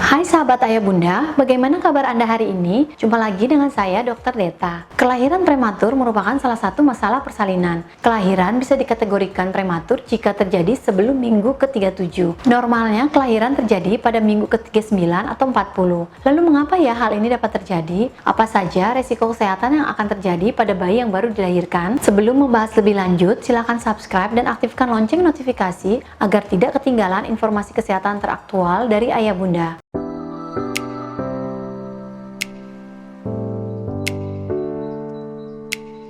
Hai sahabat ayah bunda, bagaimana kabar Anda hari ini? Jumpa lagi dengan saya Dr. Deta. Kelahiran prematur merupakan salah satu masalah persalinan. Kelahiran bisa dikategorikan prematur jika terjadi sebelum minggu ke-37. Normalnya kelahiran terjadi pada minggu ke-39 atau 40. Lalu mengapa ya hal ini dapat terjadi? Apa saja resiko kesehatan yang akan terjadi pada bayi yang baru dilahirkan? Sebelum membahas lebih lanjut, silakan subscribe dan aktifkan lonceng notifikasi agar tidak ketinggalan informasi kesehatan teraktual dari ayah bunda.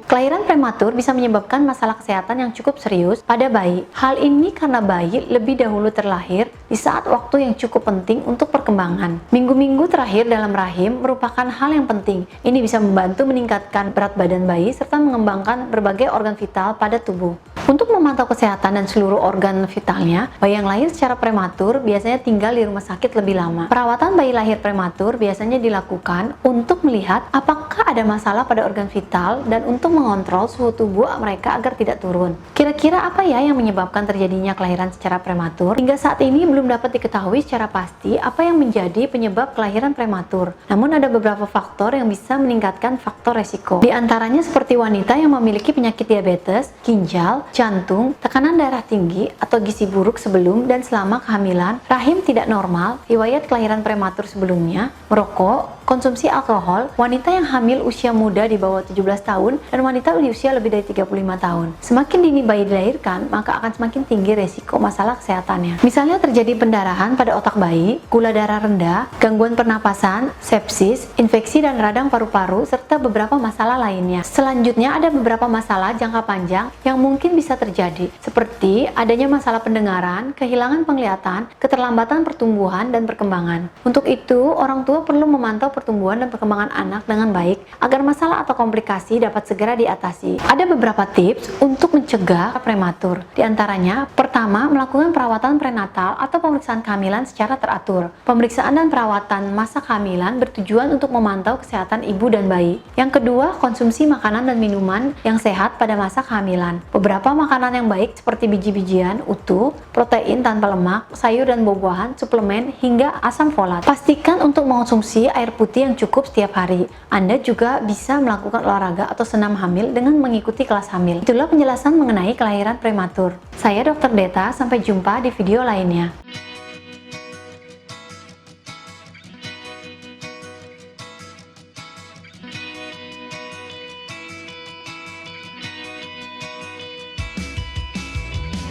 Kelahiran prematur bisa menyebabkan masalah kesehatan yang cukup serius pada bayi. Hal ini karena bayi lebih dahulu terlahir di saat waktu yang cukup penting untuk perkembangan. Minggu-minggu terakhir dalam rahim merupakan hal yang penting. Ini bisa membantu meningkatkan berat badan bayi serta mengembangkan berbagai organ vital pada tubuh. Untuk memantau kesehatan dan seluruh organ vitalnya, bayi yang lahir secara prematur biasanya tinggal di rumah sakit lebih lama. Perawatan bayi lahir prematur biasanya dilakukan untuk melihat apakah ada masalah pada organ vital dan untuk mengontrol suhu tubuh mereka agar tidak turun. Kira-kira apa ya yang menyebabkan terjadinya kelahiran secara prematur? Hingga saat ini belum dapat diketahui secara pasti apa yang menjadi penyebab kelahiran prematur. Namun ada beberapa faktor yang bisa meningkatkan faktor resiko. Di antaranya seperti wanita yang memiliki penyakit diabetes, ginjal, jantung, tekanan darah tinggi, atau gizi buruk sebelum dan selama kehamilan, rahim tidak normal, riwayat kelahiran prematur sebelumnya, merokok, konsumsi alkohol, wanita yang hamil usia muda di bawah 17 tahun, dan wanita di usia lebih dari 35 tahun. Semakin dini bayi dilahirkan, maka akan semakin tinggi resiko masalah kesehatannya. Misalnya terjadi pendarahan pada otak bayi, gula darah rendah, gangguan pernapasan, sepsis, infeksi dan radang paru-paru, serta beberapa masalah lainnya. Selanjutnya ada beberapa masalah jangka panjang yang mungkin bisa terjadi, seperti adanya masalah pendengaran, kehilangan penglihatan, keterlambatan pertumbuhan dan perkembangan. Untuk itu, orang tua perlu memantau pertumbuhan dan perkembangan anak dengan baik agar masalah atau komplikasi dapat segera diatasi. Ada beberapa tips untuk mencegah prematur. Di antaranya, pertama, melakukan perawatan prenatal atau pemeriksaan kehamilan secara teratur. Pemeriksaan dan perawatan masa kehamilan bertujuan untuk memantau kesehatan ibu dan bayi. Yang kedua, konsumsi makanan dan minuman yang sehat pada masa kehamilan. Beberapa makanan yang baik seperti biji-bijian utuh, protein tanpa lemak, sayur dan buah-buahan, suplemen, hingga asam folat. Pastikan untuk mengonsumsi air putih yang cukup setiap hari. Anda juga bisa melakukan olahraga atau senam hamil dengan mengikuti kelas hamil. Itulah penjelasan mengenai kelahiran prematur. Saya Dr. Deta, sampai jumpa di video lainnya.